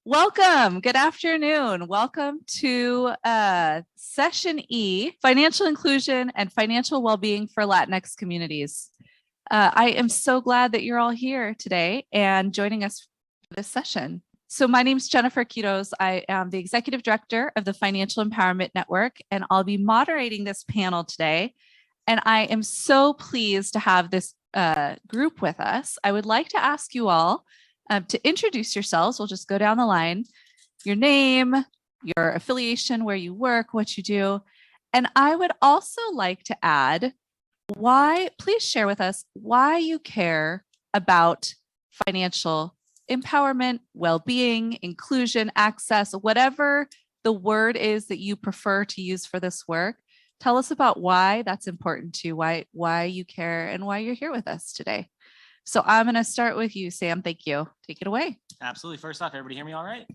Welcome. Good afternoon. Welcome to Session E, Financial Inclusion and Financial Wellbeing for Latinx Communities. I am so glad that you're all here today and joining us for this session. So my name is Jennifer Quiroz. I am the Executive Director of the Financial Empowerment Network, and I'll be moderating this panel today. And I am so pleased to have this group with us. I would like to ask you all to introduce yourselves. We'll just go down the line, your name, your affiliation, where you work, what you do. And I would also like to add please share with us why you care about financial empowerment, well-being, inclusion, access, whatever the word is that you prefer to use for this work. Tell us about why that's important to you, why you care, and why you're here with us today. So I'm going to start with you, Sam. Thank you. Take it away. Absolutely. First off, everybody hear me all right?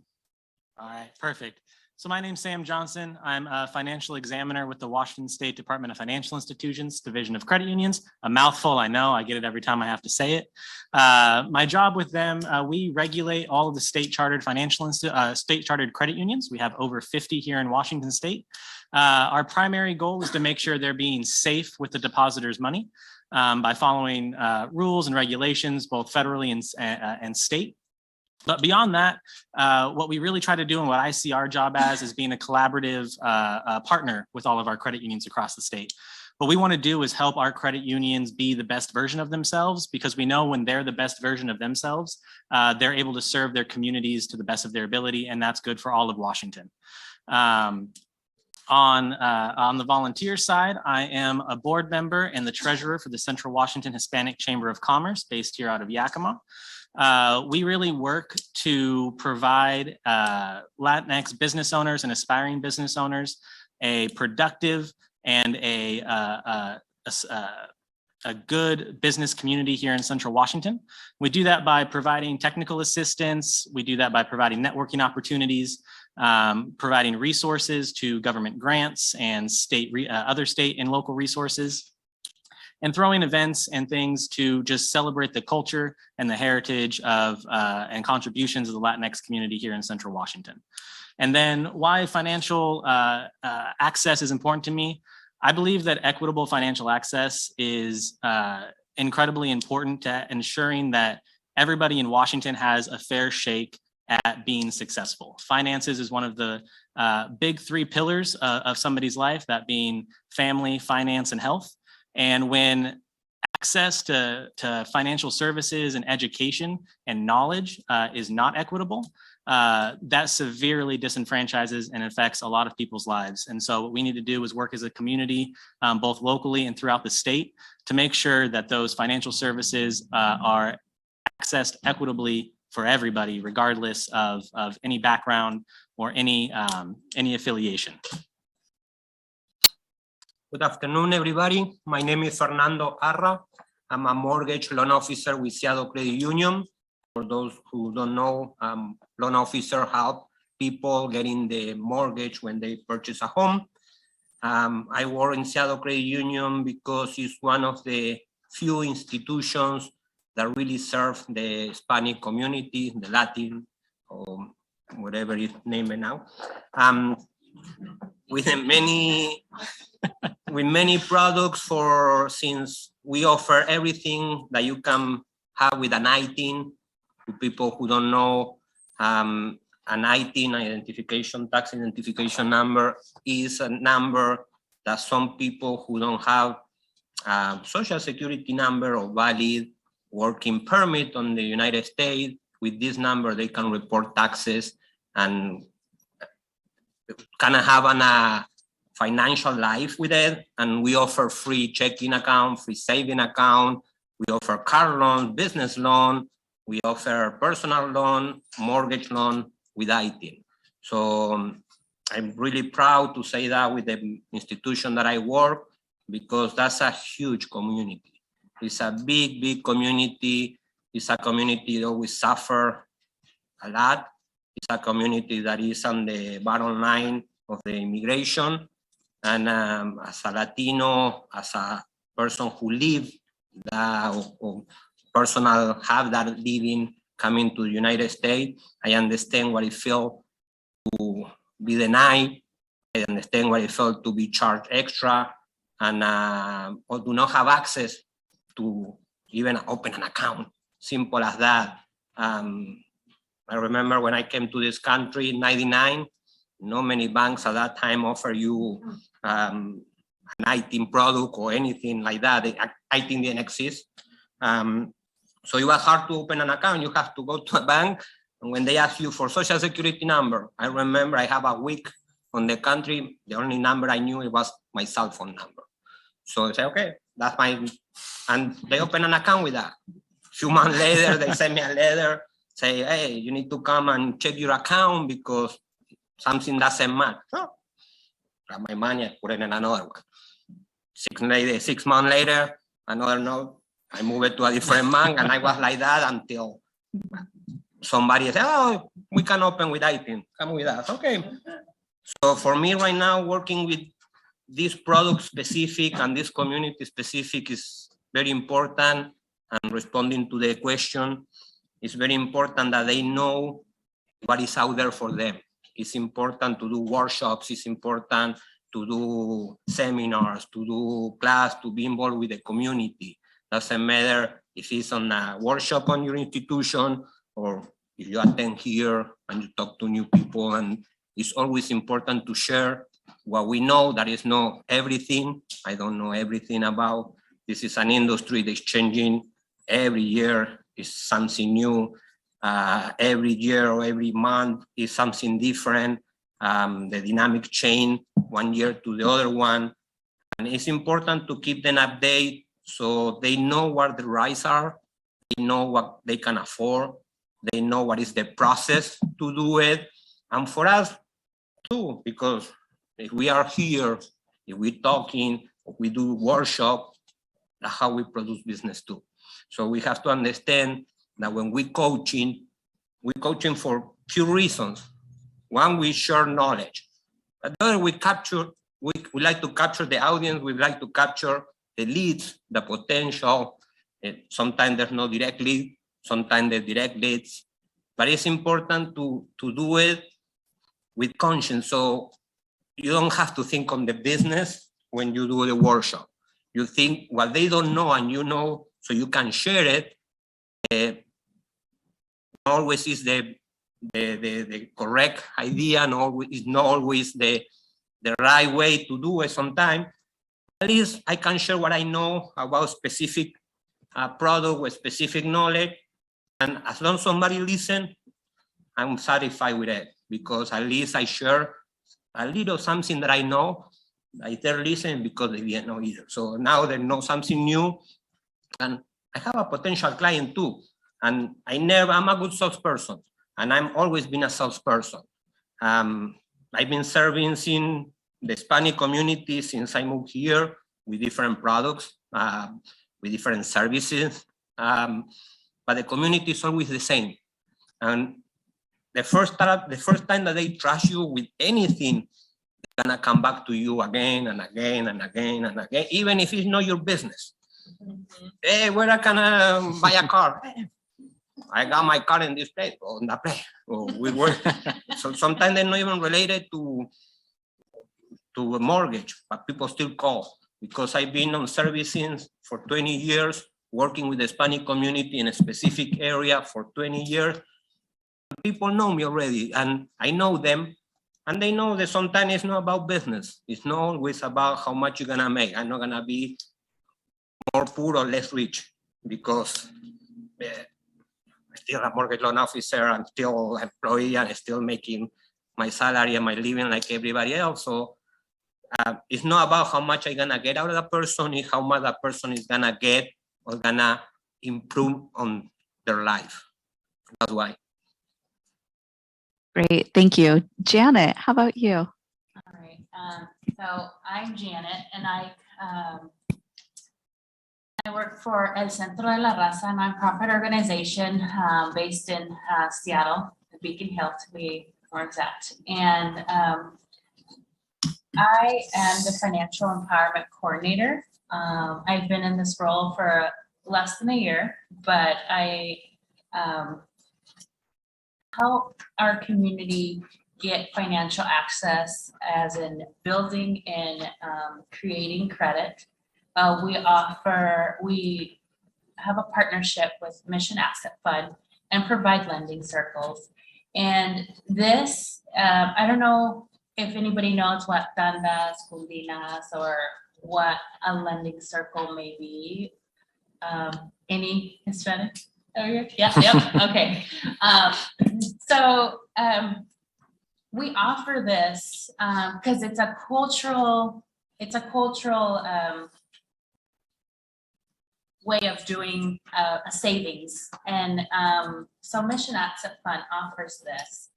All right, perfect. So my name's Sam Johnson. I'm a financial examiner with the Washington State Department of Financial Institutions, Division of Credit Unions. A mouthful, I know. I get it every time I have to say it. My job with them, we regulate all of the state-chartered state-chartered credit unions. We have over 50 here in Washington State. Our primary goal is to make sure they're being safe with the depositors' money by following rules and regulations, both federally and state. But beyond that, what we really try to do and what I see our job as is being a collaborative partner with all of our credit unions across the state. What we want to do is help our credit unions be the best version of themselves, because we know when they're the best version of themselves, they're able to serve their communities to the best of their ability, and that's good for all of Washington. On the volunteer side, I am a board member and the treasurer for the Central Washington Hispanic Chamber of Commerce, based here out of Yakima. We really work to provide Latinx business owners and aspiring business owners a productive and a good business community here in Central Washington. We do that by providing technical assistance. We do that by providing networking opportunities, providing resources to government grants and other state and local resources, and throwing events and things to just celebrate the culture and the heritage of and contributions of the Latinx community here in Central Washington. And then why financial access is important to me. I believe that equitable financial access is incredibly important to ensuring that everybody in Washington has a fair shake at being successful. Finances is one of the big three pillars of somebody's life, that being family, finance, and health. And when access to financial services and education and knowledge is not equitable, that severely disenfranchises and affects a lot of people's lives. And so what we need to do is work as a community, both locally and throughout the state, to make sure that those financial services are accessed equitably for everybody, regardless of any background or any affiliation. Good afternoon, everybody. My name is Fernando Arra. I'm a mortgage loan officer with Seattle Credit Union. For those who don't know, loan officer help people getting the mortgage when they purchase a home. I work in Seattle Credit Union because it's one of the few institutions that really serve the Hispanic community, the Latin, or whatever it's named now. With many products, since we offer everything that you can have with an ITIN. To people who don't know, an ITIN, tax identification number, is a number that some people who don't have a social security number or valid working permit on the United States, with this number they can report taxes and kind of have a financial life with it. And we offer free checking account, free saving account. We offer car loan, business loan. We offer personal loan, mortgage loan with ITIN. So I'm really proud to say that with the institution that I work, because that's a huge community. It's a big, big community. It's a community that we suffer a lot. It's a community that is on the bottom line of the immigration. And as a Latino, as a person who live that, or personal have that living coming to the United States. I understand what it felt to be denied. I understand what it felt to be charged extra and or do not have access to even open an account. Simple as that. I remember when I came to this country in '99, not many banks at that time offer you an IT product or anything like that. IT didn't exist. So it was hard to open an account. You have to go to a bank, and when they ask you for social security number, I remember I have a week on the country. The only number I knew, it was my cell phone number. So I said, okay, that's my, and they open an account with that. A few months later, they send me a letter, say, hey, you need to come and check your account because something doesn't match. So, got my money, I put it in another one. 6 months later, another note, I moved it to a different bank, and I was like that until somebody said, oh, we can open with IT, come with us, okay. So for me right now, working with this product specific and this community specific is very important, and responding to the question, it's very important that they know what is out there for them. It's important to do workshops, it's important to do seminars, to do class, to be involved with the community. Doesn't matter if it's on a workshop on your institution or if you attend here and you talk to new people, and it's always important to share what we know. That is not everything. I don't know everything about. This is an industry that's changing every year. Is something new. Every year or every month is something different. The dynamic change one year to the other one. And it's important to keep them updated so they know what the rights are, they know what they can afford, they know what is the process to do it. And for us too, because if we are here, if we're talking, if we do workshop, that's how we produce business too. So we have to understand that when we're coaching for few reasons. One, we share knowledge. Another, we like to capture the audience, we like to capture the leads, the potential. Sometimes there's no direct lead, sometimes there's direct leads, but it's important to do it with conscience. So you don't have to think on the business when you do the workshop. You think what they don't know and you know, so you can share it. Always is the correct idea, and always is not always the right way to do it sometimes. At least I can share what I know about specific product with specific knowledge, and as long as somebody listens, I'm satisfied with it, because at least I share a little something that I know. They're listening because they didn't know either. So now they know something new, and I have a potential client too. And I'm a good salesperson, and I've always been a salesperson. I've been serving in the Hispanic community since I moved here with different products, with different services. But the community is always the same. And the first time that they trust you with anything, they're gonna come back to you again and again and again and again, even if it's not your business. Mm-hmm. Hey, where can I buy a car? I got my car in this place or in that place. Or we work. So sometimes they're not even related to a mortgage, but people still call, because I've been on servicing for 20 years, working with the Hispanic community in a specific area for 20 years. People know me already, and I know them, and they know that sometimes it's not about business. It's not always about how much you're gonna make. I'm not gonna be more poor or less rich, because I'm still a mortgage loan officer, I'm still an employee, and I'm still making my salary and my living like everybody else. So it's not about how much I'm gonna get out of that person, it's how much that person is gonna get or gonna improve on their life. That's why. Great, thank you. Janet, how about you? All right, so I'm Janet, and I work for El Centro de la Raza, a nonprofit organization based in Seattle, Beacon Hill to be more exact. And I am the financial empowerment coordinator. I've been in this role for less than a year, but I help our community get financial access, as in building and creating credit. We have a partnership with Mission Asset Fund and provide lending circles. And this, I don't know if anybody knows what tandas, cundinas, or what a lending circle may be. Any Hispanic? Oh, yeah, yep, okay. So we offer this because it's a cultural way of doing a savings. And so Mission Asset Fund offers this.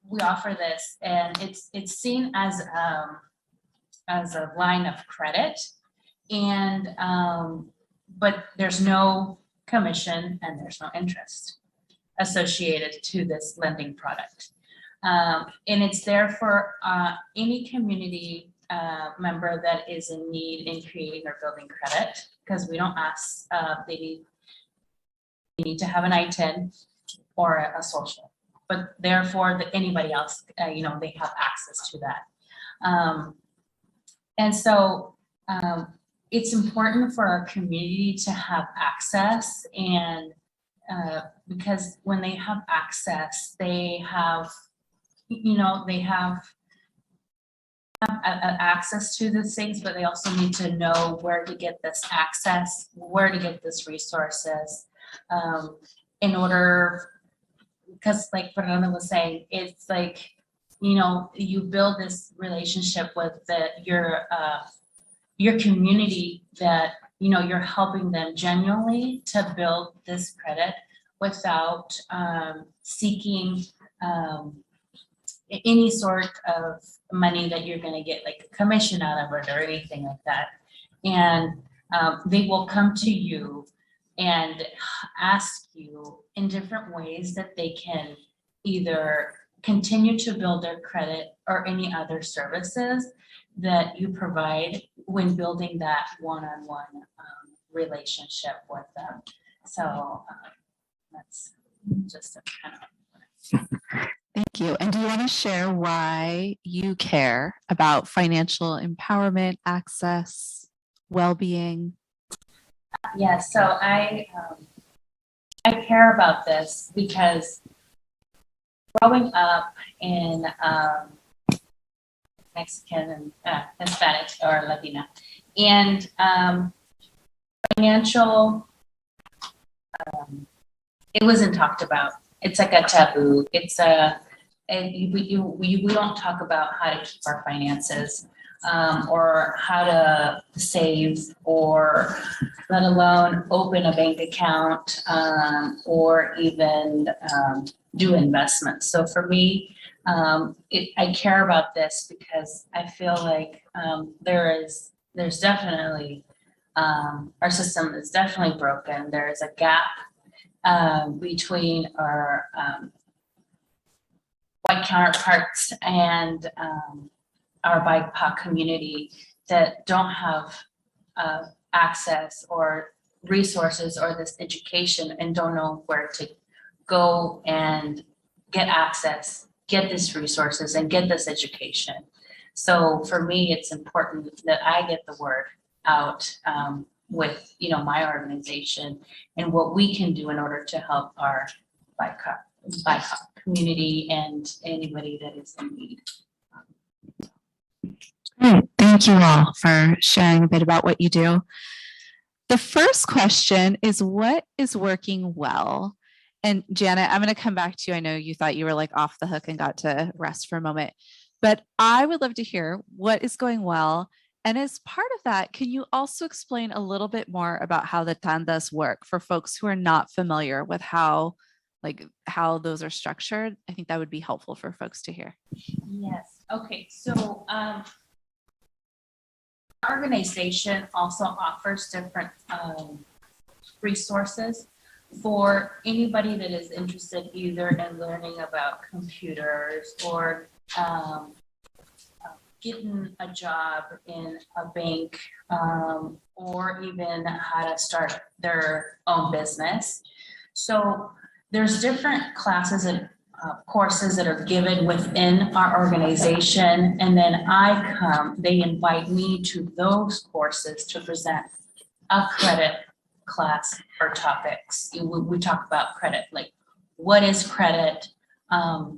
We offer this, and it's seen as a line of credit, and but there's no commission and there's no interest associated to this lending product. And it's there for any community member that is in need in creating or building credit, because we don't ask, they need to have an I-10 or a social, but therefore anybody else, they have access to that. And so it's important for our community to have access, and because when they have access, they have access to these things, but they also need to know where to get this access, where to get this resources, in order, because like Fernando was saying, it's like, you build this relationship with your community that, you're helping them genuinely to build this credit without seeking any sort of money that you're going to get like a commission out of it or anything like that. And they will come to you and ask you in different ways that they can either continue to build their credit or any other services that you provide when building that one-on-one relationship with them. So that's just a kind of. Thank you. And do you want to share why you care about financial empowerment, access, well-being? Yes, so I care about this because growing up in Mexican and Hispanic or Latina, and financial, it wasn't talked about. It's like a taboo. We don't talk about how to keep our finances, or how to save, or let alone open a bank account, or even do investments. So for me, I care about this because I feel like there's definitely, our system is definitely broken. There is a gap between our white counterparts and our BIPOC community that don't have access or resources or this education and don't know where to go and get access, get these resources and get this education. So for me, it's important that I get the word out with my organization and what we can do in order to help our BIPOC community and anybody that is in need. Great. Thank you all for sharing a bit about what you do. The first question is, what is working well? And Janet, I'm going to come back to you. I know you thought you were like off the hook and got to rest for a moment, but I would love to hear what is going well. And as part of that, can you also explain a little bit more about how the tandas work for folks who are not familiar with how those are structured? I think that would be helpful for folks to hear. Yes. Okay. So our organization also offers different resources for anybody that is interested either in learning about computers or getting a job in a bank, or even how to start their own business. So there's different classes and courses that are given within our organization. And then they invite me to those courses to present a credit class or topics. We talk about credit, like what is credit? How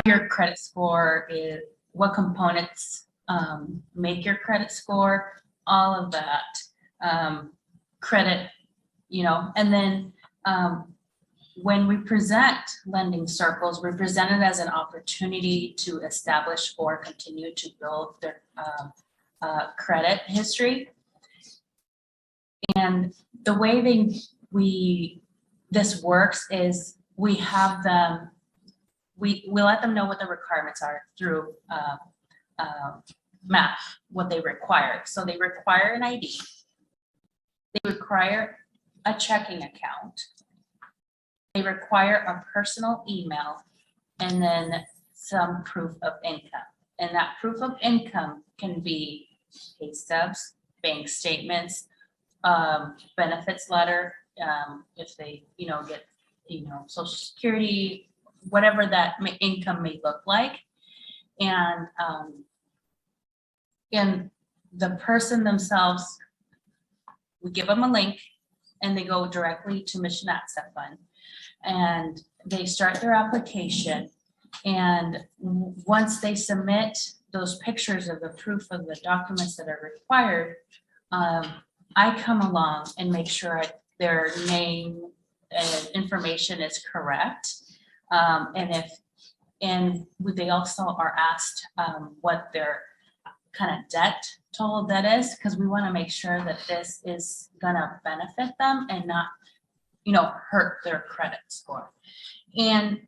your credit score is, what components make your credit score, all of that. Credit, and then when we present lending circles, we present it as an opportunity to establish or continue to build their credit history. And the way this works is we have them, we let them know what the requirements are through math, what they require. So they require an ID, they require a checking account, they require a personal email, and then some proof of income. And that proof of income can be pay stubs, bank statements, benefits letter, if they, get, Social Security, whatever that income may look like. And the person themselves, we give them a link and they go directly to Mission Asset Fund and they start their application. And once they submit those pictures of the proof of the documents that are required, I come along and make sure their name and information is correct. And they also are asked what their kind of total debt is, because we want to make sure that this is going to benefit them and not, hurt their credit score. And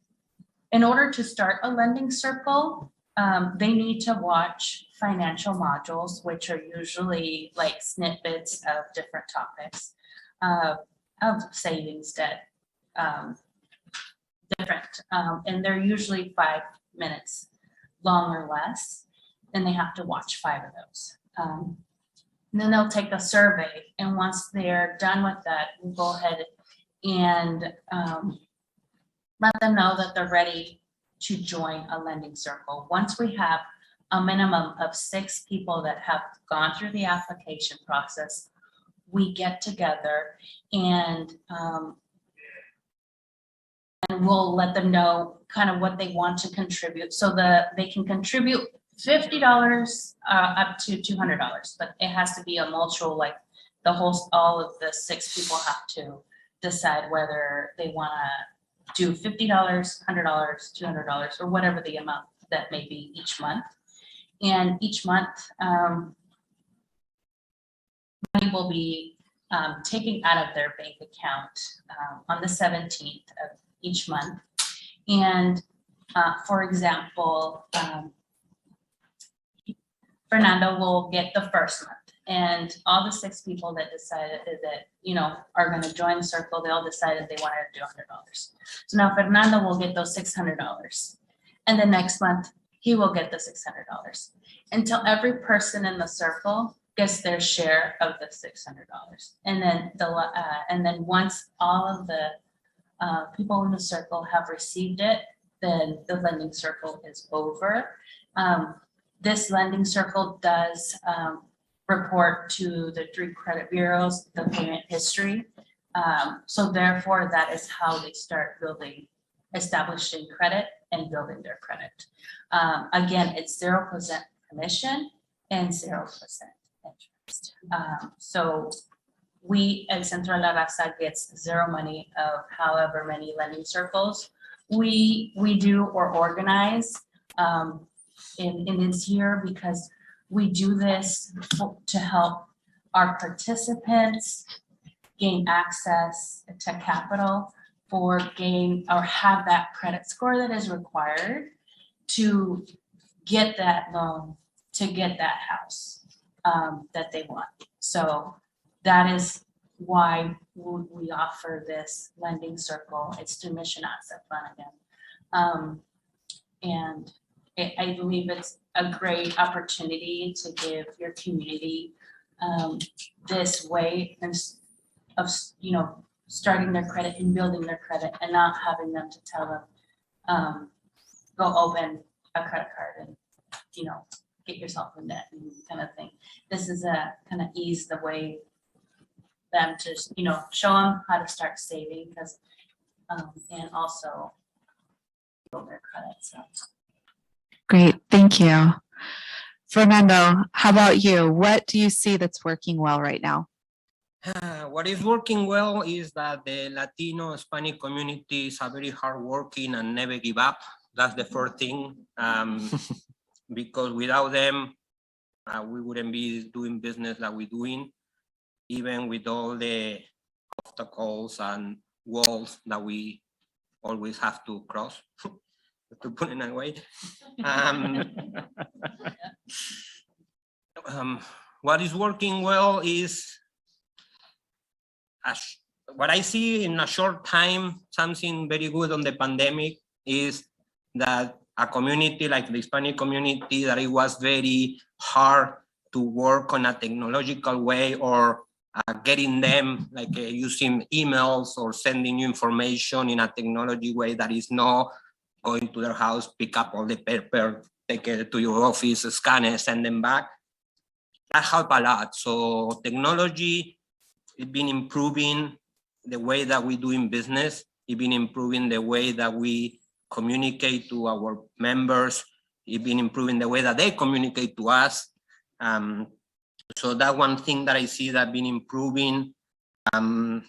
in order to start a lending circle, they need to watch financial modules, which are usually like snippets of different topics of savings, debt, different, and they're usually 5 minutes long or less, and they have to watch 5 of those. And then they'll take a survey, and once they're done with that, we'll go ahead and let them know that they're ready to join a lending circle. Once we have a minimum of 6 people that have gone through the application process, we get together and we'll let them know kind of what they want to contribute, so that they can contribute $50 up to $200, but it has to be a mutual, like all of the 6 people have to decide whether they want to do $50, $100, $200, or whatever the amount that may be each month. And each month, money will be taken out of their bank account on the 17th of each month. And for example, Fernando will get the first month, and all the 6 people that decided that, are going to join the circle, they all decided they wanted to do $100. So now Fernando will get those $600, and the next month he will get the $600, until every person in the circle gets their share of the $600. And then once all of the people in the circle have received it, then the lending circle is over. This lending circle does report to the 3 credit bureaus, the payment history. So therefore, that is how they start establishing credit and building their credit. Again, it's 0% commission and 0% interest. So we at Centro La Raza gets 0 money of however many lending circles we do or organize in this year, because we do this to help our participants gain access to capital or have that credit score that is required to get that loan, to get that house that they want. So that is why we offer this lending circle. It's through Mission Asset Fund again. And I believe it's a great opportunity to give your community this way starting their credit and building their credit and not having them to tell them, go open a credit card and, get yourself in debt and kind of thing. This is a kind of ease the way them to, show them how to start saving because, and also build their credit. So. Great, thank you. Fernando, how about you? What do you see that's working well right now? What is working well is that the Latino Hispanic communities are very hardworking and never give up. That's the first thing. Because without them, we wouldn't be doing business that we're doing, even with all the obstacles and walls that we always have to cross, to put it that way. What is working well is, what I see in a short time, something very good on the pandemic is that a community like the Hispanic community, that it was very hard to work on a technological way or getting them using emails or sending you information in a technology way that is not going to their house, pick up all the paper, take it to your office, scan it, send them back. That helped a lot. So technology, it's been improving the way that we doing business. It's been improving the way that we communicate to our members. It's been improving the way that they communicate to us. So that one thing that I see that been improving. Some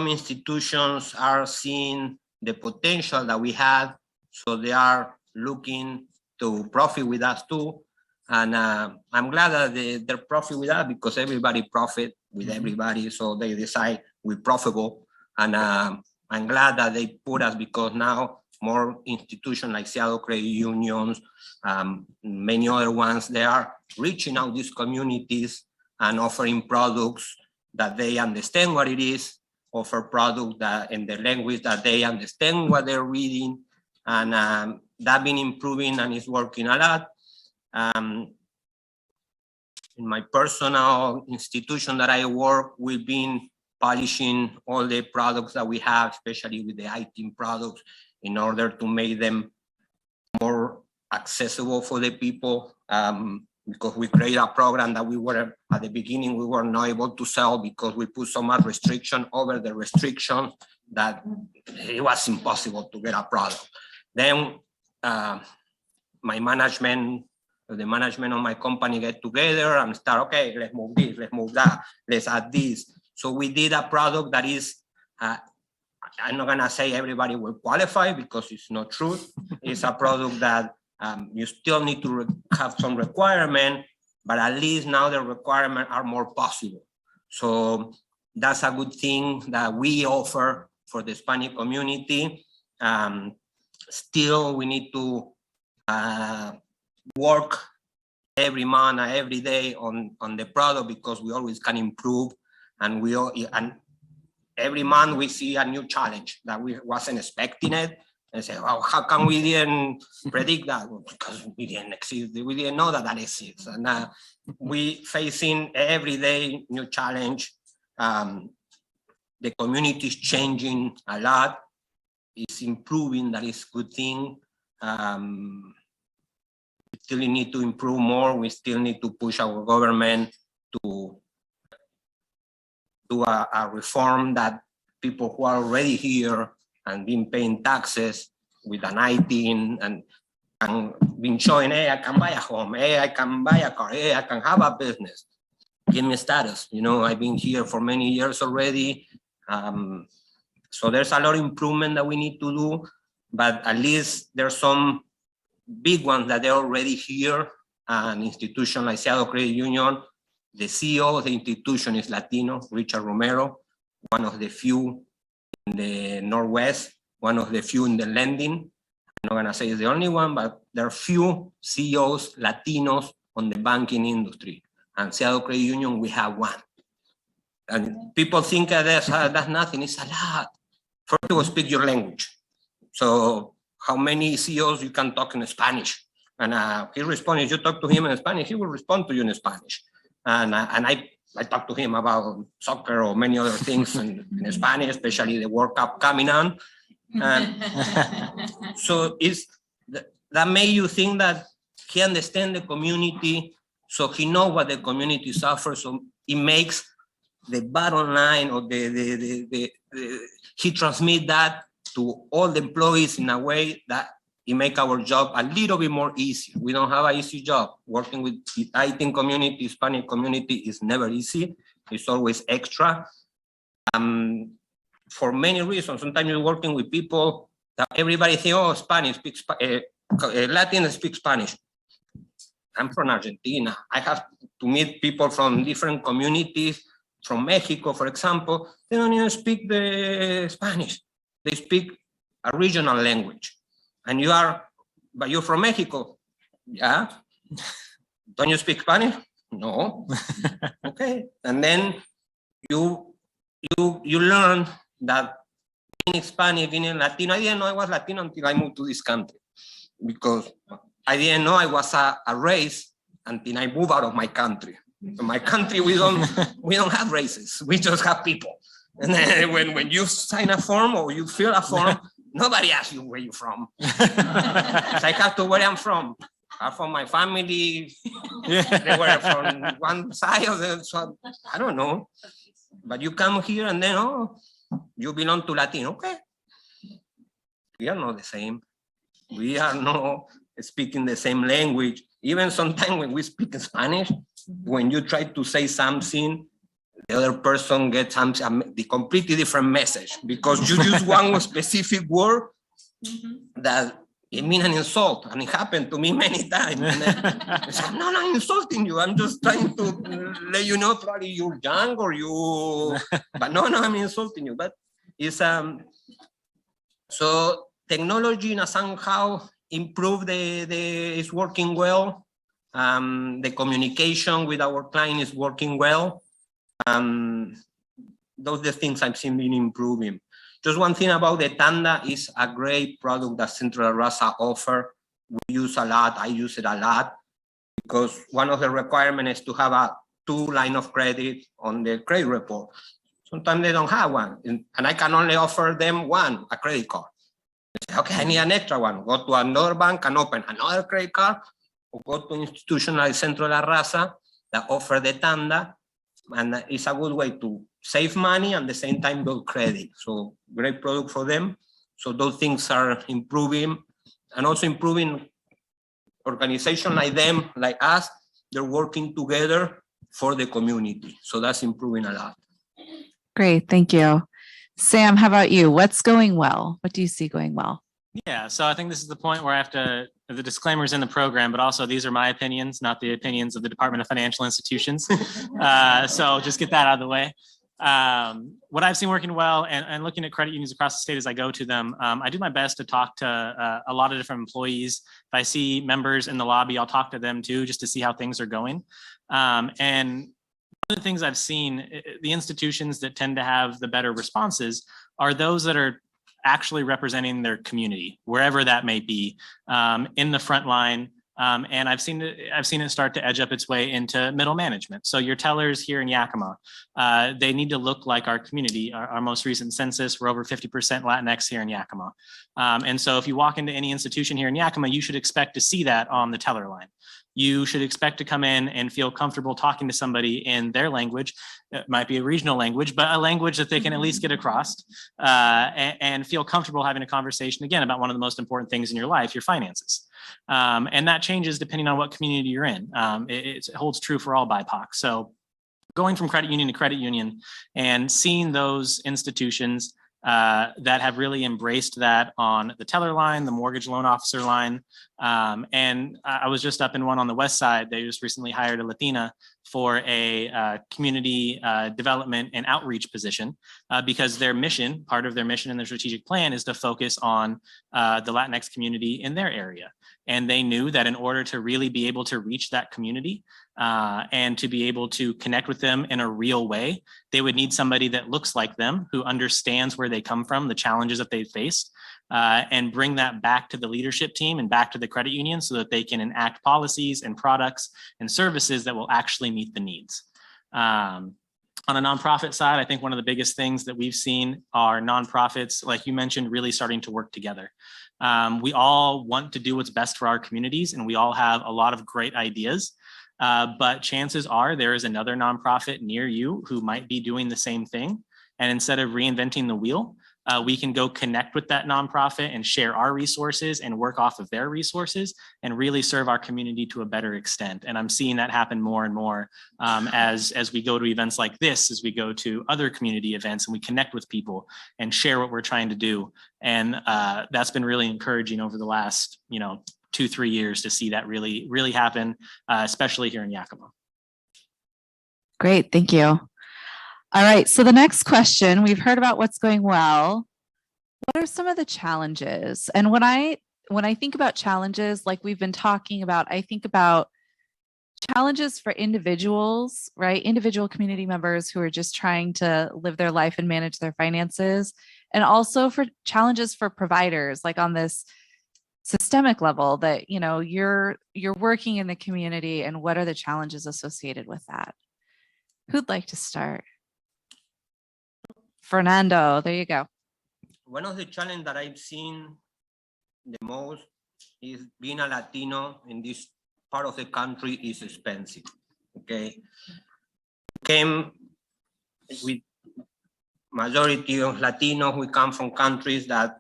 institutions are seeing the potential that we have, so they are looking to profit with us too. And I'm glad that they're profit with us because everybody profit with everybody, so they decide we're profitable. And I'm glad that they put us because now more institutions like Seattle Credit Unions, many other ones, they are reaching out these communities and offering products that they understand what it is, offer products that in the language that they understand what they're reading. And that been improving and it's working a lot. In my personal institution that I work, we've been polishing all the products that we have, especially with the IT products, in order to make them more accessible for the people. Because we create a program that we were, at the beginning, we were not able to sell because we put so much restriction over the restriction that it was impossible to get a product. Then my management, the management of my company get together and start, okay, let's move this, let's move that, let's add this. So we did a product that is, I'm not gonna say everybody will qualify because it's not true. It's a product that you still need to have some requirement, but at least now the requirements are more possible. So that's a good thing that we offer for the Hispanic community. Still, we need to work every month, every day on the product because we always can improve, and every month we see a new challenge that we wasn't expecting it, and say, well, how come we didn't predict that? Well, because we didn't exist, we didn't know that exists, and we facing every day new challenge. The community is changing a lot. It's improving, that is a good thing. We still need to improve more. We still need to push our government to do a reform that people who are already here and been paying taxes with an ID and been showing, hey, I can buy a home, hey, I can buy a car, hey, I can have a business. Give me status. You know, I've been here for many years already. So there's a lot of improvement that we need to do, but at least there's some big ones that they're already here. An institution like Seattle Credit Union, the CEO of the institution is Latino, Richard Romero, one of the few in the Northwest, one of the few in the lending. I'm not gonna say it's the only one, but there are few CEOs, Latinos on the banking industry. And Seattle Credit Union, we have one. And people think that's nothing, it's a lot. First of all, speak your language. So how many CEOs you can talk in Spanish? And he responds, if you talk to him in Spanish, he will respond to you in Spanish. And I I talk to him about soccer or many other things in Spanish, especially the World Cup coming on. And so that made you think that he understands the community, so he knows what the community suffers. So it makes the bottom line, or he transmits that to all the employees in a way that it makes our job a little bit more easy. We don't have an easy job. Working with the IT community, Hispanic community is never easy. It's always extra. For many reasons. Sometimes you're working with people that everybody thinks, oh, Spanish, Latin speak Spanish. I'm from Argentina. I have to meet people from different communities, from Mexico, for example. They don't even speak the Spanish. They speak a regional language. And but you're from Mexico. Yeah. Don't you speak Spanish? No. Okay. And then you learn that being Hispanic, being Latino, I didn't know I was Latino until I moved to this country, because I didn't know I was a race until I moved out of my country. In my country, we don't have races. We just have people. And then when you sign a form or you fill a form, nobody asks you where you're from. So I have to where I'm from. I'm from my family. They were from one side of the, so I don't know. But you come here and then, oh, you belong to Latino. Okay. We are not the same. We are not speaking the same language. Even sometimes when we speak Spanish, when you try to say something, the other person gets the completely different message, because you use one specific word that it means an insult, and it happened to me many times. And then I said, no, I'm insulting you. I'm just trying to let you know, probably you're young or you, but no, I'm insulting you. But it's so technology somehow improved it's working well. The communication with our client is working well. Those are the things I've seen been improving. Just one thing about the Tanda is a great product that Centro Raza offer. We use a lot. I use it a lot, because one of the requirements is to have a 2 line of credit on the credit report. Sometimes they don't have one, and I can only offer them one, a credit card. They say, okay, I need an extra one. Go to another bank and open another credit card, or go to institution like Centro Raza that offer the Tanda, and it's a good way to save money and at the same time build credit. So great product for them. So those things are improving, and also improving organizations like them, like us. They're working together for the community. So that's improving a lot. Great. Thank you. Sam, how about you? What's going well? What do you see going well? Yeah, so I think this is the point where I have to, the disclaimers in the program, but also these are my opinions, not the opinions of the Department of Financial Institutions. So just get that out of the way. What I've seen working well, and looking at credit unions across the state as I go to them, I do my best to talk to a lot of different employees. If I see members in the lobby, I'll talk to them too, just to see how things are going. And one of the things I've seen, the institutions that tend to have the better responses are those that are actually representing their community, wherever that may be, in the front line. And I've seen it start to edge up its way into middle management. So your tellers here in Yakima, they need to look like our community. Our most recent census, we're over 50% Latinx here in Yakima. And so if you walk into any institution here in Yakima, you should expect to see that on the teller line. You should expect to come in and feel comfortable talking to somebody in their language. It might be a regional language, but a language that they can at least get across, and feel comfortable having a conversation, again, about one of the most important things in your life, your finances. And that changes depending on what community you're in. It holds true for all BIPOC. So going from credit union to credit union and seeing those institutions that have really embraced that on the teller line, the mortgage loan officer line. And I was just up in one on the west side. They just recently hired a Latina for a community development and outreach position, because their mission, part of their mission and their strategic plan, is to focus on the Latinx community in their area. And they knew that in order to really be able to reach that community and to be able to connect with them in a real way, they would need somebody that looks like them, who understands where they come from, the challenges that they've faced, and bring that back to the leadership team and back to the credit union so that they can enact policies and products and services that will actually meet the needs. On a nonprofit side, I think one of the biggest things that we've seen are nonprofits, like you mentioned, really starting to work together. We all want to do what's best for our communities, and we all have a lot of great ideas. But chances are there is another nonprofit near you who might be doing the same thing. And instead of reinventing the wheel, we can go connect with that nonprofit and share our resources and work off of their resources and really serve our community to a better extent. And I'm seeing that happen more and more as we go to events like this, as we go to other community events and we connect with people and share what we're trying to do. And that's been really encouraging over the last, 2-3 years to see that really happen, especially here in Yakima. Great, thank you. All right, so the next question, we've heard about what's going well. What are some of the challenges? And when I think about challenges, like we've been talking about, I think about challenges for individuals, right? Individual community members who are just trying to live their life and manage their finances, and also for challenges for providers, like on this systemic level that, you're working in the community, and what are the challenges associated with that? Who'd like to start? Fernando, there you go. One of the challenges that I've seen the most is being a Latino in this part of the country is expensive. Okay, came with majority of Latinos. We come from countries that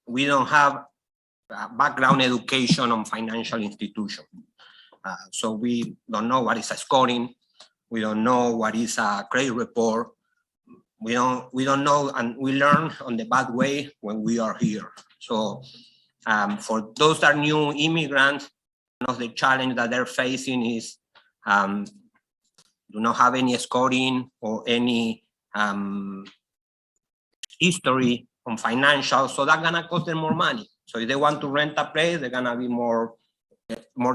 we don't have background education on financial institutions, so we don't know what is a scoring. We don't know what is a credit report. We don't know, and we learn on the bad way when we are here. So for those that are new immigrants, one of the challenges that they're facing is do not have any scoring or any history on financial, so that's gonna cost them more money. So if they want to rent a place, they're gonna be more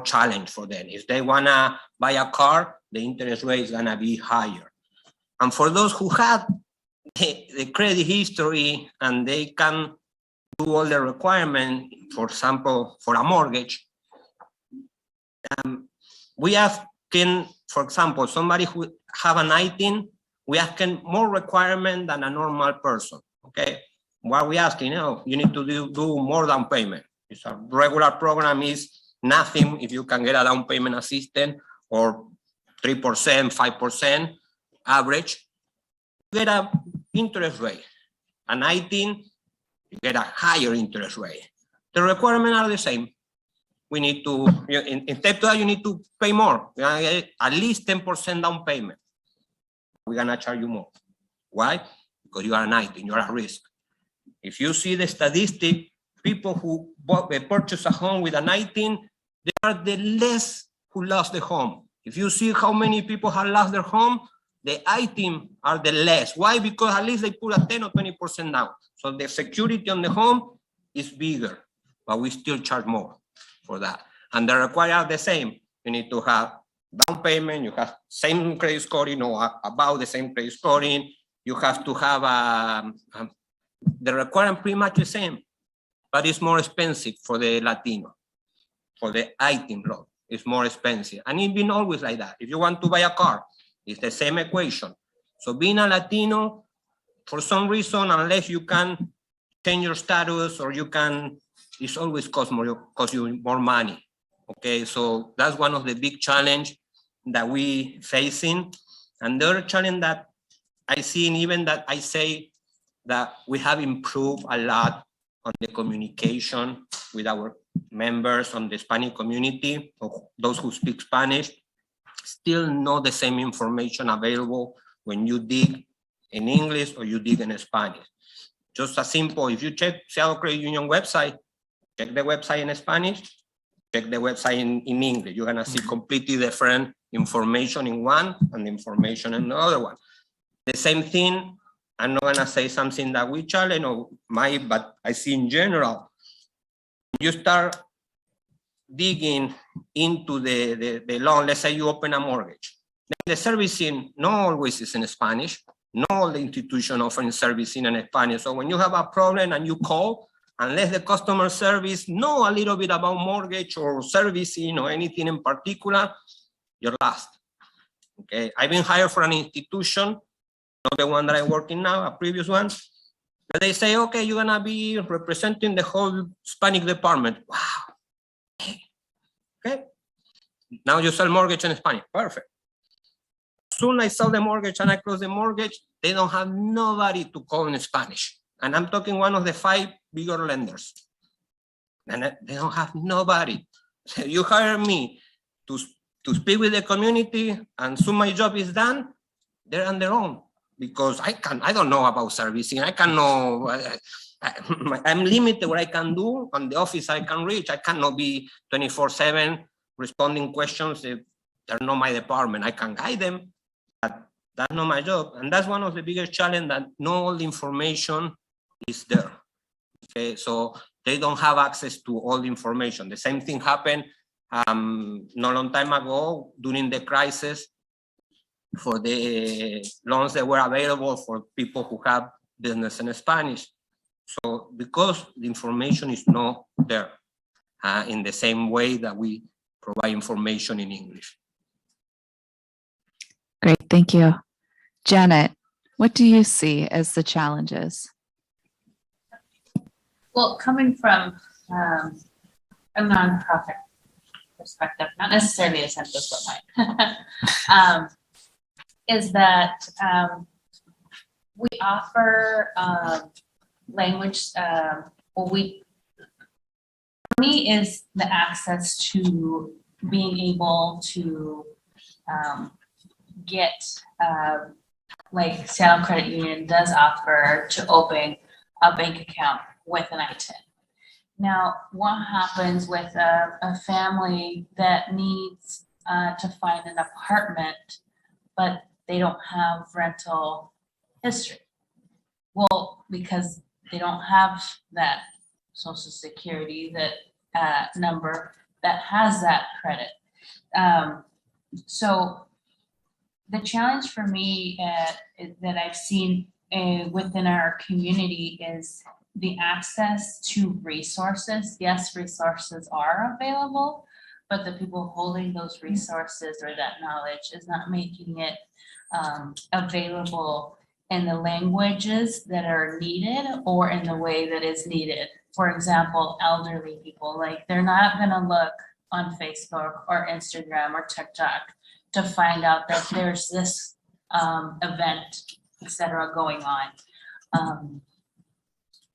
challenge for them. If they wanna buy a car, the interest rate is gonna be higher. And for those who have the credit history and they can do all the requirements, for example, for a mortgage, we asking, for example, somebody who have an 19, we asking more requirement than a normal person, okay? What we asking, you need to do more down payment. It's a regular program is nothing if you can get a down payment assistance or 3%, 5% average, you get a interest rate. A 19, you get a higher interest rate. The requirements are the same. We need to, instead of that, you need to pay more. You're gonna get at least 10% down payment. We're gonna charge you more. Why? Because you are a 19, you're at risk. If you see the statistic, people who purchase a home with a 19, they are the less who lost the home. If you see how many people have lost their home, the item are the less. Why? Because at least they put a 10 or 20% down. So the security on the home is bigger, but we still charge more for that. And the requirements are the same. You need to have down payment, you have same credit scoring or about the same credit scoring. You have to have the requirement pretty much the same, but it's more expensive for the Latino, for the item loan. It's more expensive. And it's been always like that. If you want to buy a car, it's the same equation. So being a Latino, for some reason, unless you can change your status or you can, it's always cost you more money. Okay, so that's one of the big challenge that we facing. And the other challenge that I see, and even that I say that we have improved a lot on the communication with our members on the Hispanic community, or those who speak Spanish, still not the same information available when you dig in English or you dig in Spanish. Just as simple, if you check Seattle Credit Union website, check the website in Spanish, check the website in English. You're gonna see completely different information in one and information in the other one. The same thing, I'm not gonna say something that we challenge or might, but I see in general, you start digging into the loan. Let's say you open a mortgage. Then the servicing not always is in Spanish. Not all the institutions offering servicing in Spanish. So when you have a problem and you call, unless the customer service know a little bit about mortgage or servicing or anything in particular, you're lost. Okay, I've been hired for an institution, not the one that I work in now, a previous one. But they say, okay, you're gonna be representing the whole Hispanic department. Wow. Okay. Now you sell mortgage in Spanish. Perfect. Soon I sell the mortgage and I close the mortgage. They don't have nobody to call in Spanish. And I'm talking one of the 5 bigger lenders. And they don't have nobody. So you hire me to speak with the community, and soon my job is done. They're on their own because I don't know about servicing. I can know. I'm limited what I can do on the office. I can reach. I cannot be 24/7 responding questions if they're not my department. I can guide them, but that's not my job. And that's one of the biggest challenges, that not all the information is there. Okay, so they don't have access to all the information. The same thing happened not a long time ago during the crisis for the loans that were available for people who have business in Spanish. So because the information is not there in the same way that we provide information in English. Great, thank you. Janet, what do you see as the challenges? Well, coming from a nonprofit perspective, not necessarily a Centro, but mine, is that we offer language. For me, is the access to being able to get, like Seattle Credit Union does offer, to open a bank account with an ITIN. Now, what happens with a family that needs to find an apartment, but they don't have rental history? Well, because they don't have that Social Security, that number that has that credit. So the challenge for me that I've seen within our community is the access to resources. Yes, resources are available, but the people holding those resources or that knowledge is not making it available in the languages that are needed or in the way that is needed. For example, elderly people, like they're not gonna look on Facebook or Instagram or TikTok to find out that there's this event, etc., going on.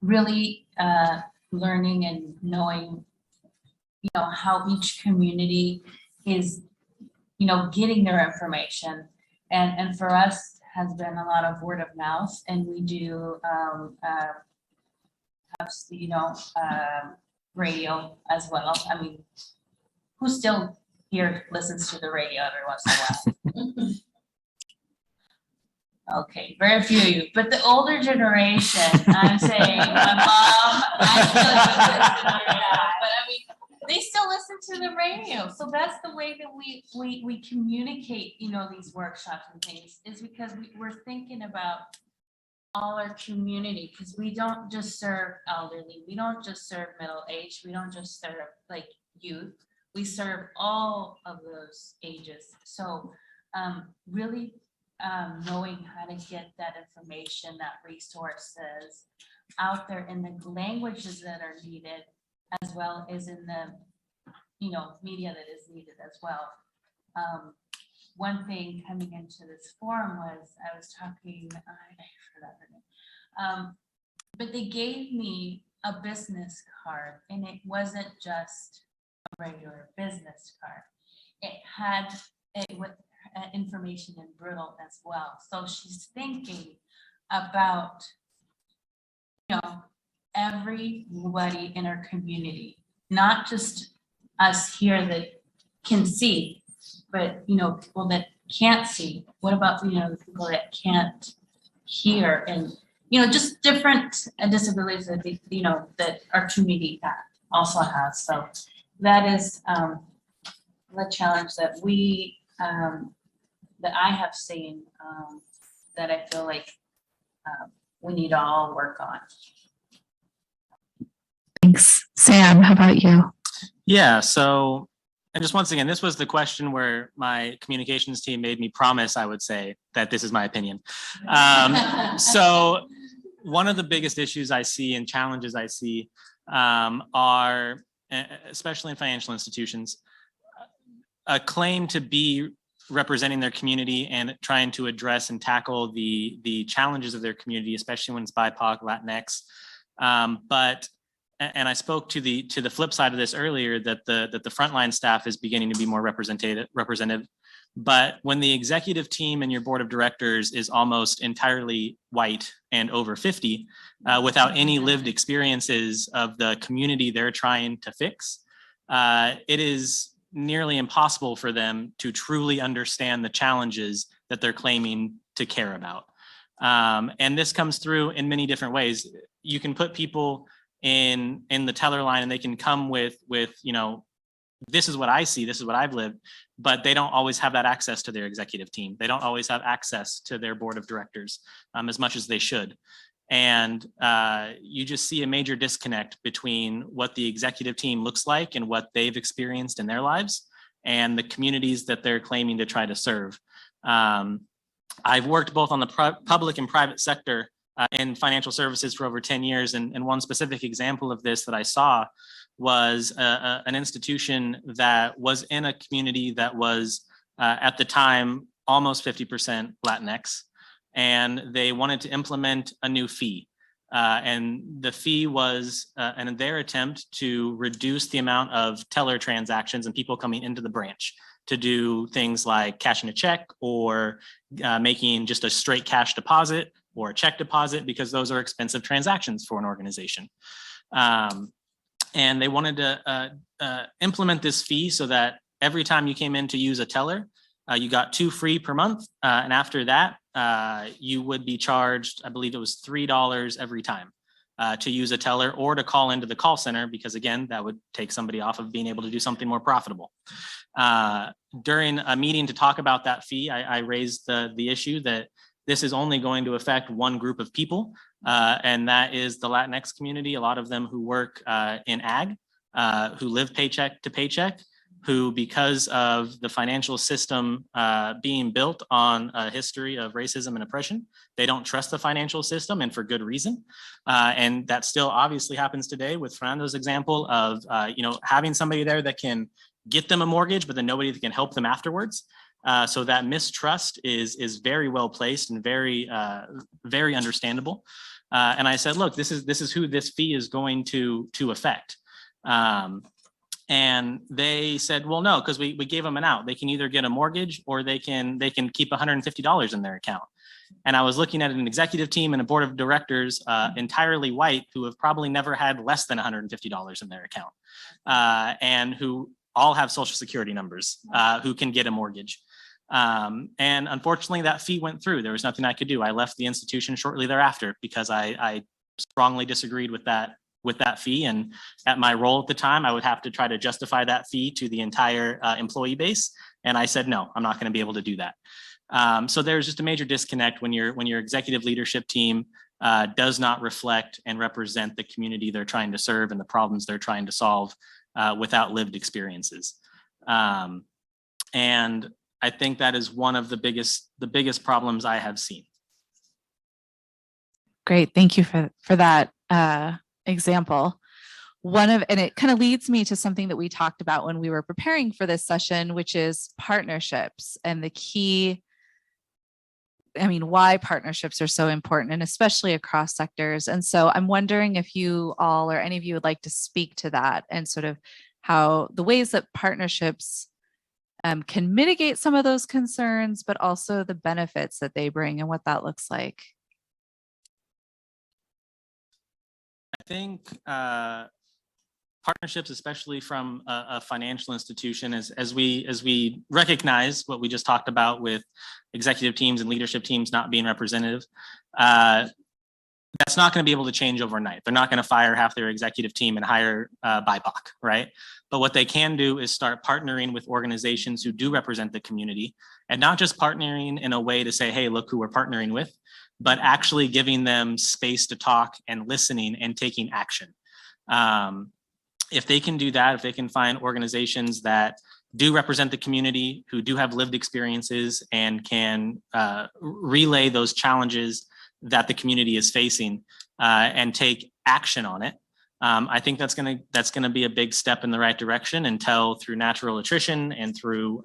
Really learning and knowing, how each community is, getting their information, and for us has been a lot of word of mouth, and we do have radio as well. I mean, who still here listens to the radio every once in a while? Okay, very few of you, but the older generation, I'm saying my mom, I still listen to the radio, but I mean, they still listen to the radio. So that's the way that we communicate, these workshops and things, is because we're thinking about all our community, because we don't just serve elderly, we don't just serve middle age, we don't just serve like youth, we serve all of those ages. So really knowing how to get that information, that resources out there in the languages that are needed, as well as in the media that is needed as well. One thing coming into this forum was I was talking, I forgot her name, but they gave me a business card, and it wasn't just a regular business card. It had information in Brittle as well. So she's thinking about, everybody in our community, not just us here that can see, but, people that can't see. What about, the people that can't hear, and, just different disabilities that, that our community also has. So that is the challenge that we, that I have seen, that I feel like we need to all work on. Thanks. Sam, how about you? Yeah, so And just once again, this was the question where my communications team made me promise I would say that this is my opinion. So one of the biggest issues I see and challenges I see are, especially in financial institutions, a claim to be representing their community and trying to address and tackle the challenges of their community, especially when it's BIPOC, Latinx. And I spoke to the flip side of this earlier, that the frontline staff is beginning to be more representative. But when the executive team and your board of directors is almost entirely white and over 50, without any lived experiences of the community they're trying to fix, it is nearly impossible for them to truly understand the challenges that they're claiming to care about. And this comes through in many different ways. You can put people in the teller line and they can come with, you know, this is what I see, this is what I've lived, but they don't always have that access to their executive team. They don't always have access to their board of directors as much as they should. And you just see a major disconnect between what the executive team looks like and what they've experienced in their lives and the communities that they're claiming to try to serve. I've worked both on the public and private sector in financial services for over 10 years. And one specific example of this that I saw was an institution that was in a community that was at the time almost 50% Latinx, and they wanted to implement a new fee. And the fee was in their attempt to reduce the amount of teller transactions and people coming into the branch to do things like cashing a check or making just a straight cash deposit or a check deposit, because those are expensive transactions for an organization. And they wanted to implement this fee so that every time you came in to use a teller, you got 2 free per month. And after that, you would be charged, I believe it was $3 every time to use a teller or to call into the call center, because again, that would take somebody off of being able to do something more profitable. During a meeting to talk about that fee, I raised the issue that this is only going to affect one group of people, and that is the Latinx community, a lot of them who work in ag, who live paycheck to paycheck, who, because of the financial system being built on a history of racism and oppression, they don't trust the financial system, and for good reason. And that still obviously happens today with Fernando's example of having somebody there that can get them a mortgage, but then nobody that can help them afterwards. So that mistrust is very well placed and very understandable. And I said, look, this is who this fee is going to affect. And they said, well, no, because we gave them an out. They can either get a mortgage or they can keep $150 in their account. And I was looking at an executive team and a board of directors entirely white who have probably never had less than $150 in their account, and who all have Social Security numbers, who can get a mortgage. And unfortunately, that fee went through. There was nothing I could do. I left the institution shortly thereafter because I strongly disagreed with that fee. And at my role at the time, I would have to try to justify that fee to the entire employee base. And I said, no, I'm not going to be able to do that. So there's just a major disconnect when your executive leadership team does not reflect and represent the community they're trying to serve and the problems they're trying to solve without lived experiences. And I think that is one of the biggest problems I have seen. Great, thank you for that example. And it kind of leads me to something that we talked about when we were preparing for this session, which is partnerships and the key. I mean, why partnerships are so important, and especially across sectors. And so I'm wondering if you all or any of you would like to speak to that and sort of how the ways that partnerships can mitigate some of those concerns, but also the benefits that they bring and what that looks like. I think partnerships, especially from a financial institution, as we recognize what we just talked about with executive teams and leadership teams not being representative, that's not going to be able to change overnight. They're not going to fire half their executive team and hire BIPOC, right? But what they can do is start partnering with organizations who do represent the community, and not just partnering in a way to say, hey, look who we're partnering with, but actually giving them space to talk and listening and taking action. If they can do that, if they can find organizations that do represent the community, who do have lived experiences and can relay those challenges that the community is facing and take action on it. I think that's gonna be a big step in the right direction until through natural attrition and through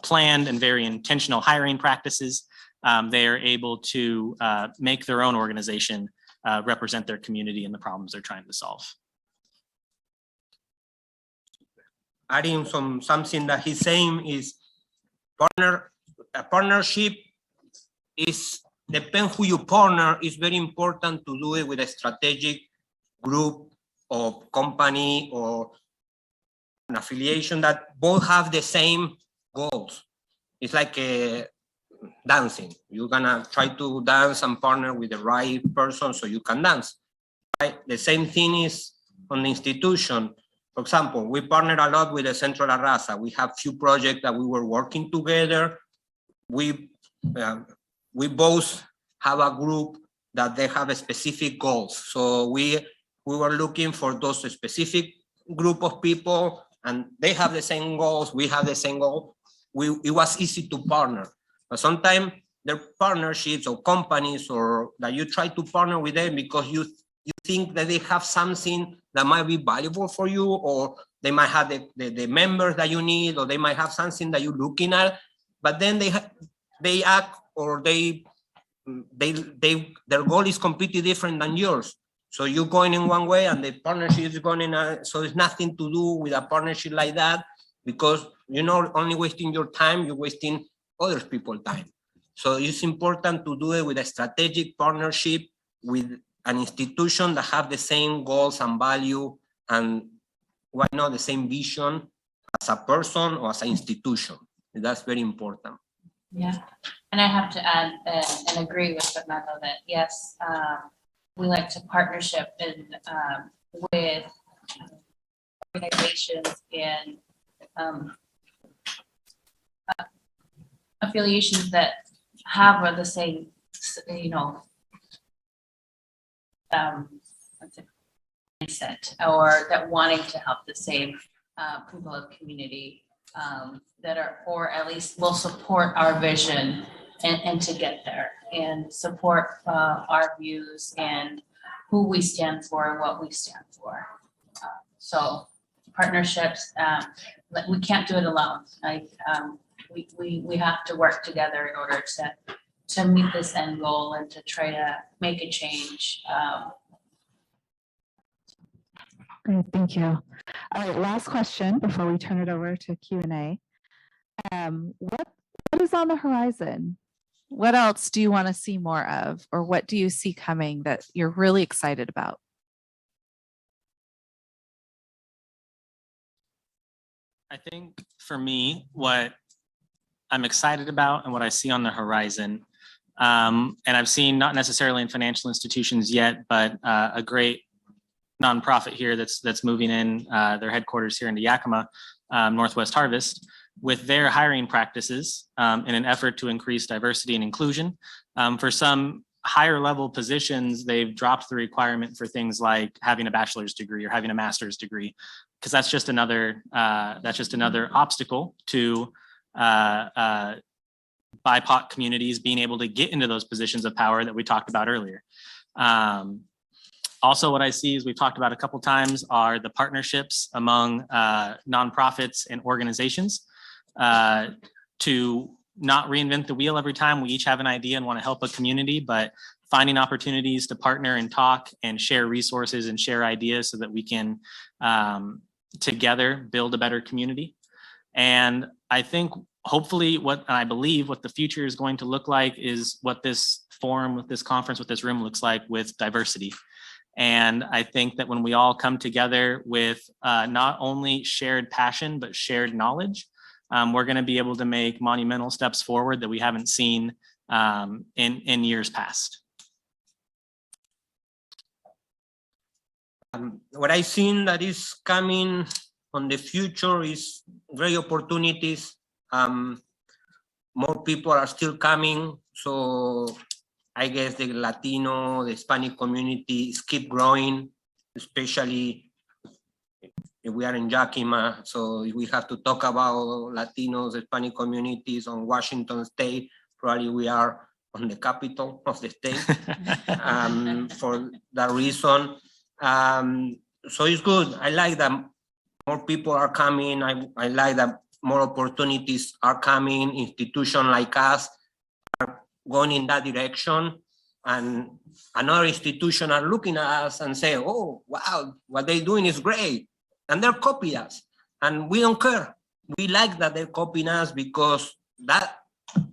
planned and very intentional hiring practices, they are able to make their own organization represent their community and the problems they're trying to solve. Adding something that he's saying is a partnership is, depends who you partner, is very important to do it with a strategic group or company or an affiliation that both have the same goals. It's like dancing. You're gonna try to dance and partner with the right person so you can dance. Right? The same thing is on the institution. For example, we partner a lot with the Centro Raza. We have few projects that we were working together. We both have a group that they have a specific goals. So we were looking for those specific group of people, and they have the same goals, we have the same goal. It was easy to partner. But sometimes there are partnerships or companies or that you try to partner with them because you think that they have something that might be valuable for you, or they might have the members that you need, or they might have something that you're looking at, but then they act or their goal is completely different than yours. So you're going in one way and the partnership is going in so it's nothing to do with a partnership like that, because you're not only wasting your time, you're wasting other people's time. So it's important to do it with a strategic partnership with an institution that have the same goals and value, and why not the same vision as a person or as an institution. That's very important. Yeah, and I have to add and agree with Fernando that yes, we like to partnership with organizations and affiliations that have the same, mindset, or that wanting to help the same people of community that are, or at least will support our vision and to get there and support our views and who we stand for and what we stand for. So partnerships, we can't do it alone. We have to work together in order to meet this end goal and to try to make a change. Great, thank you. All right, last question before we turn it over to Q&A. What is on the horizon? What else do you want to see more of, or what do you see coming that you're really excited about? I think for me, what I'm excited about and what I see on the horizon, and I've seen not necessarily in financial institutions yet, but a great nonprofit here that's moving in their headquarters here into Yakima, Northwest Harvest, with their hiring practices in an effort to increase diversity and inclusion. For some higher level positions, they've dropped the requirement for things like having a bachelor's degree or having a master's degree, because that's just another obstacle to BIPOC communities being able to get into those positions of power that we talked about earlier. Also, what I see, is we've talked about a couple times, are the partnerships among nonprofits and organizations to not reinvent the wheel every time we each have an idea and want to help a community, but finding opportunities to partner and talk and share resources and share ideas so that we can together build a better community. And I think hopefully I believe what the future is going to look like is what this forum, with this conference, what this room looks like with diversity. And I think that when we all come together with not only shared passion, but shared knowledge, we're going to be able to make monumental steps forward that we haven't seen in years past. What I've seen that is coming on the future is great opportunities. More people are still coming, so I guess the Latino, the Hispanic communities keep growing, especially we are in Yakima, so if we have to talk about Latinos, Hispanic communities on Washington State, probably we are on the capital of the state for that reason. So it's good. I like that more people are coming. I like that more opportunities are coming. Institutions like us are going in that direction. And another institution are looking at us and say, oh, wow, what they're doing is great. And they're copying us. And we don't care. We like that they're copying us because that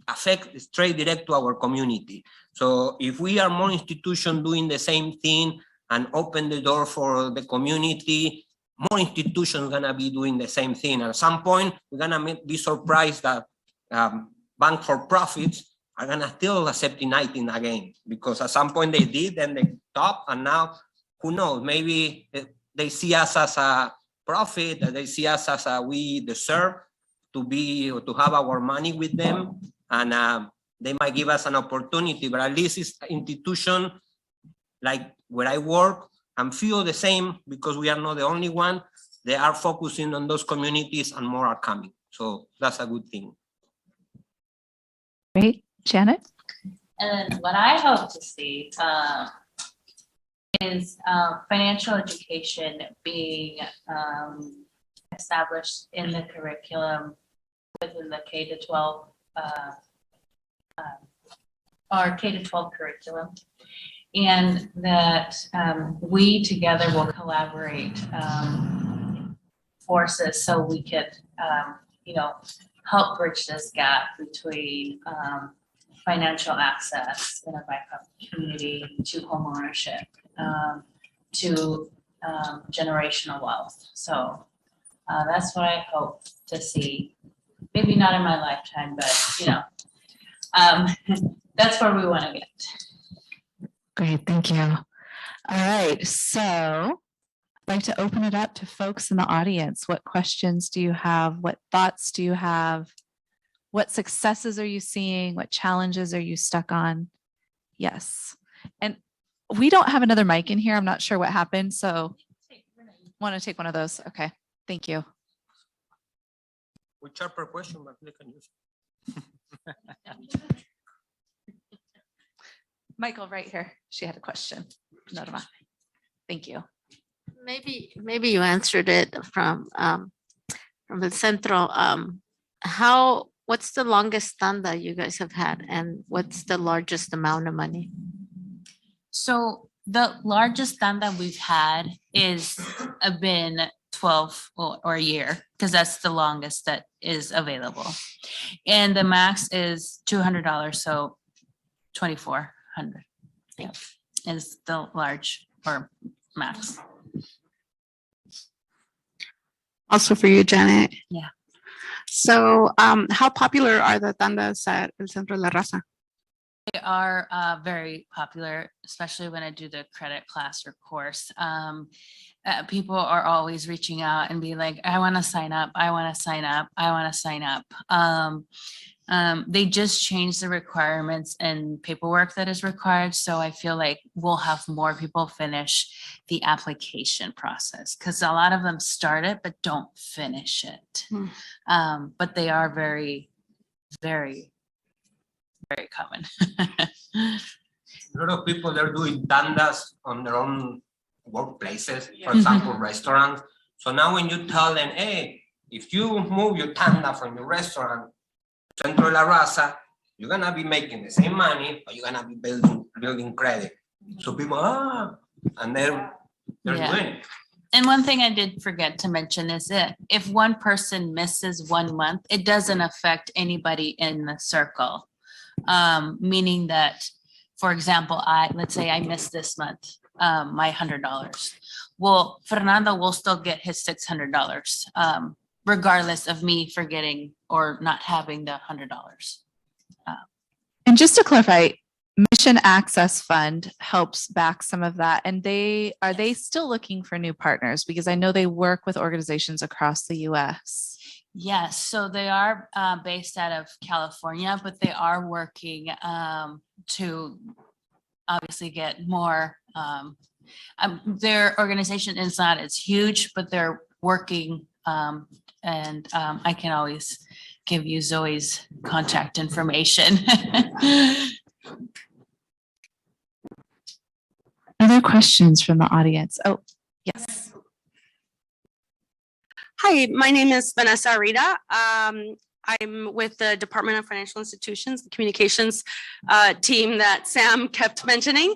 affects straight direct to our community. So if we are more institutions doing the same thing and open the door for the community, more institutions gonna be doing the same thing. At some point, we're gonna be surprised that bank for profits are gonna still accept United again, because at some point they did, then they stopped, and now who knows? Maybe they see us as a profit, that they see us as we deserve to be or to have our money with them, and they might give us an opportunity. But at least it's an institution like where I work and feel the same, because we are not the only one. They are focusing on those communities and more are coming. So that's a good thing. Great. Janet? And what I hope to see is financial education being established in the curriculum within the K-12 or K-12 curriculum, and that we together will collaborate forces so we could, help bridge this gap between financial access in a BIPOC community to homeownership, to generational wealth. So that's what I hope to see. Maybe not in my lifetime, but that's where we want to get. Great, thank you. All right, so I'd like to open it up to folks in the audience. What questions do you have? What thoughts do you have? What successes are you seeing? What challenges are you stuck on? Yes. And we don't have another mic in here. I'm not sure what happened. So want to take one of those? Okay, thank you. We charge per question, but they can use Michael, right here. She had a question. Norma. Thank you. Maybe you answered it from the Centro. What's the longest tanda you guys have had, and what's the largest amount of money? So the largest tanda we've had is been 12 or a year, because that's the longest that is available. And the max is $200, so 2,400 is the large or max. Also for you, Janet. Yeah. So how popular are the tandas at El Centro de la Raza? They are very popular, especially when I do the credit class or course. People are always reaching out and be like, I want to sign up. I want to sign up. I want to sign up. They just changed the requirements and paperwork that is required. So I feel like we'll have more people finish the application process, because a lot of them start it but don't finish it. But they are very, very, very common. A lot of people, they're doing tandas on their own workplaces, for example, restaurants. So now when you tell them, hey, if you move your tanda from your restaurant, Centro de la Raza, you're gonna be making the same money, but you're gonna be building credit. So people, and they're doing it. And one thing I did forget to mention is that if one person misses 1 month, it doesn't affect anybody in the circle. Meaning that, for example, let's say I missed this month, my $100. Well, Fernando will still get his $600, regardless of me forgetting or not having the $100. And just to clarify, Mission Access Fund helps back some of that. And are they still looking for new partners? Because I know they work with organizations across the US. Yes, so they are based out of California, but they are working to obviously get more. Their organization is not as huge, but they're working. And I can always give you Zoe's contact information. Other questions from the audience? Oh, yes. Hi, my name is Vanessa Arita. I'm with the Department of Financial Institutions, the communications team that Sam kept mentioning.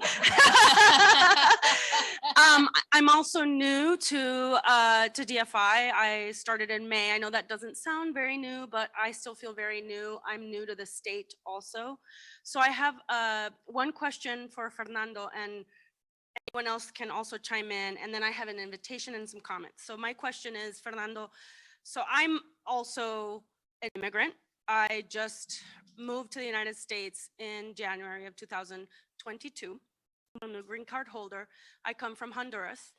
I'm also new to DFI. I started in May. I know that doesn't sound very new, but I still feel very new. I'm new to the state also. So I have one question for Fernando, and anyone else can also chime in. And then I have an invitation and some comments. So my question is, Fernando, so I'm also an immigrant. I just moved to the United States in January of 2022. I'm a green card holder. I come from Honduras,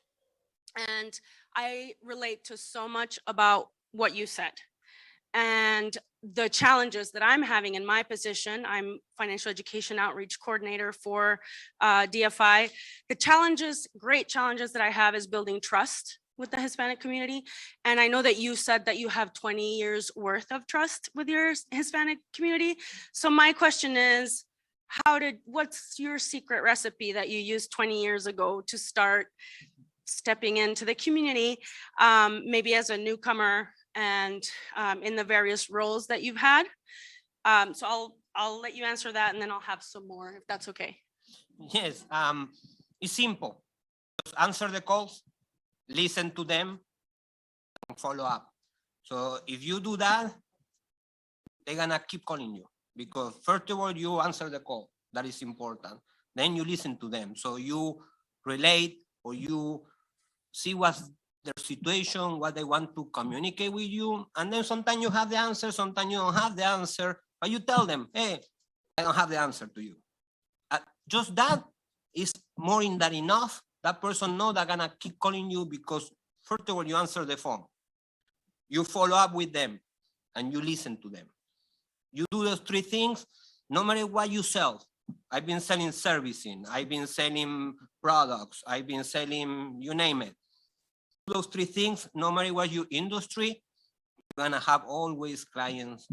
and I relate to so much about what you said and the challenges that I'm having in my position. I'm financial education outreach coordinator for DFI. The challenges, great challenges that I have is building trust with the Hispanic community. And I know that you said that you have 20 years worth of trust with your Hispanic community. So my question is, what's your secret recipe that you used 20 years ago to start stepping into the community, maybe as a newcomer and in the various roles that you've had? So I'll let you answer that, and then I'll have some more, if that's okay. Yes, it's simple. Just answer the calls, listen to them, and follow up. So if you do that, they're gonna keep calling you, because first of all, you answer the call. That is important. Then you listen to them. So you relate, or you see what's their situation, what they want to communicate with you. And then sometimes you have the answer, sometimes you don't have the answer, but you tell them, hey, I don't have the answer to you. Just that is more than enough. That person knows they're gonna keep calling you, because first of all, you answer the phone, you follow up with them, and you listen to them. You do those three things, no matter what you sell. I've been selling servicing, I've been selling products, I've been selling, you name it. Those three things, no matter what your industry, you're gonna have always clients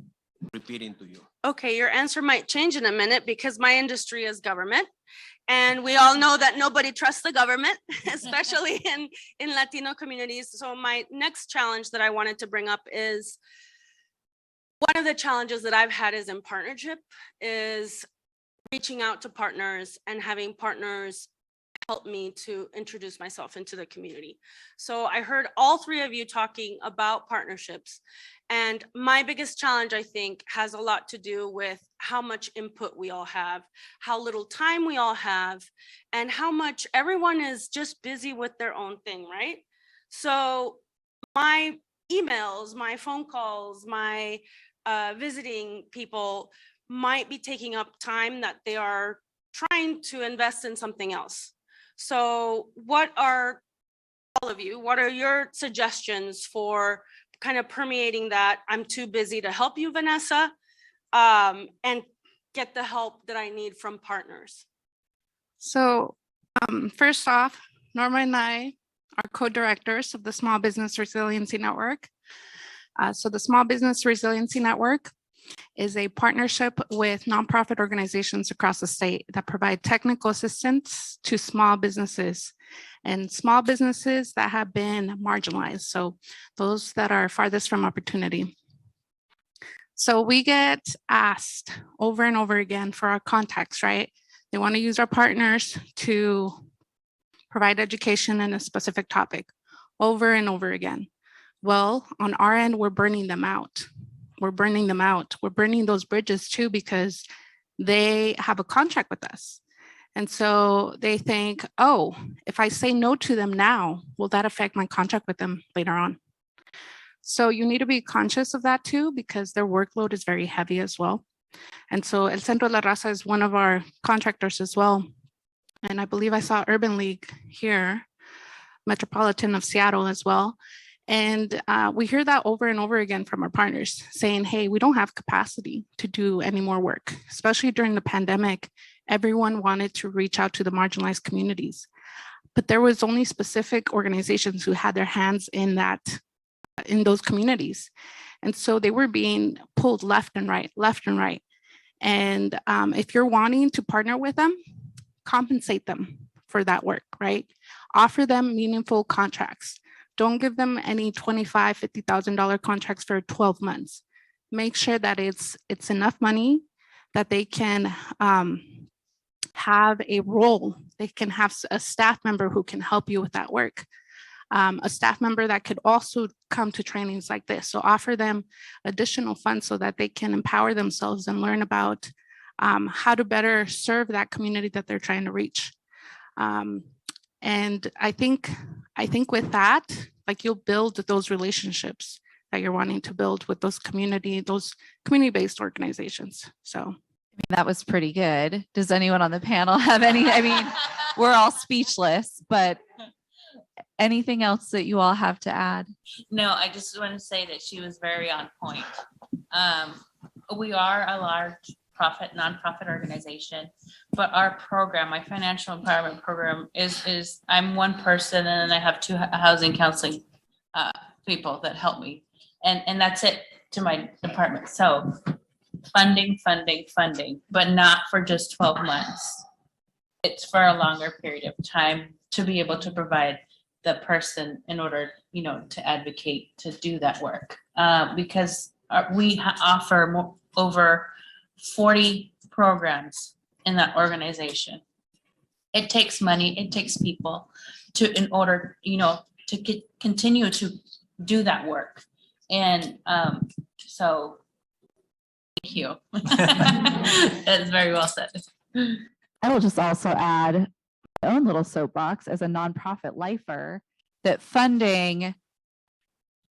repeating to you. Okay, your answer might change in a minute, because my industry is government. And we all know that nobody trusts the government, especially in Latino communities. So my next challenge that I wanted to bring up is, one of the challenges that I've had is in partnership, is reaching out to partners and having partners help me to introduce myself into the community. So I heard all three of you talking about partnerships. And my biggest challenge, I think, has a lot to do with how much input we all have, how little time we all have, and how much everyone is just busy with their own thing, right? So my emails, my phone calls, my visiting people might be taking up time that they are trying to invest in something else. So what are your suggestions for kind of permeating that I'm too busy to help you, Vanessa, and get the help that I need from partners? So first off, Norma and I are co-directors of the Small Business Resiliency Network. So the Small Business Resiliency Network is a partnership with nonprofit organizations across the state that provide technical assistance to small businesses and small businesses that have been marginalized. So those that are farthest from opportunity. So we get asked over and over again for our contacts, right? They want to use our partners to provide education in a specific topic over and over again. Well, on our end, we're burning them out. We're burning them out. We're burning those bridges too, because they have a contract with us. And so they think, oh, if I say no to them now, will that affect my contract with them later on? So you need to be conscious of that too, because their workload is very heavy as well. And so El Centro de la Raza is one of our contractors as well. And I believe I saw Urban League here, Metropolitan of Seattle as well. And we hear that over and over again from our partners saying, hey, we don't have capacity to do any more work, especially during the pandemic. Everyone wanted to reach out to the marginalized communities. but there was only specific organizations who had their hands in those communities. And so they were being pulled left and right. And if you're wanting to partner with them, compensate them for that work, right? Offer them meaningful contracts. Don't give them any $25,000, $50,000 contracts for 12 months. Make sure that it's enough money that they can have a role. They can have a staff member who can help you with that work. A staff member that could also come to trainings like this. So offer them additional funds so that they can empower themselves and learn about how to better serve that community that they're trying to reach. And I think with that, like, you'll build those relationships that you're wanting to build with those community-based organizations. So that was pretty good. Does anyone on the panel have any? I mean, we're all speechless, but anything else that you all have to add? No, I just want to say that she was very on point. We are a large nonprofit organization, but our program, my financial empowerment program, is I'm one person, and then I have 2 housing counseling people that help me, and that's it to my department. So funding, but not for just 12 months. It's for a longer period of time to be able to provide the person in order, to advocate to do that work, because we offer over 40 programs in that organization. It takes money, it takes people in order, to continue to do that work. And so thank you. That's very well said. I will just also add my own little soapbox as a nonprofit lifer, that funding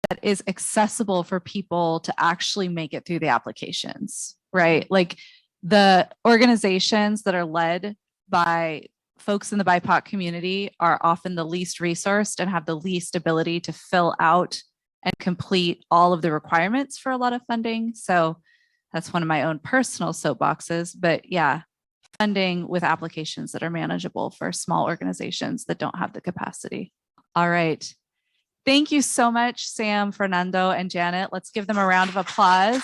that is accessible for people to actually make it through the applications, right? Like, the organizations that are led by folks in the BIPOC community are often the least resourced and have the least ability to fill out and complete all of the requirements for a lot of funding. So that's one of my own personal soapboxes. But yeah, funding with applications that are manageable for small organizations that don't have the capacity. All right. Thank you so much, Sam, Fernando, and Janet. Let's give them a round of applause.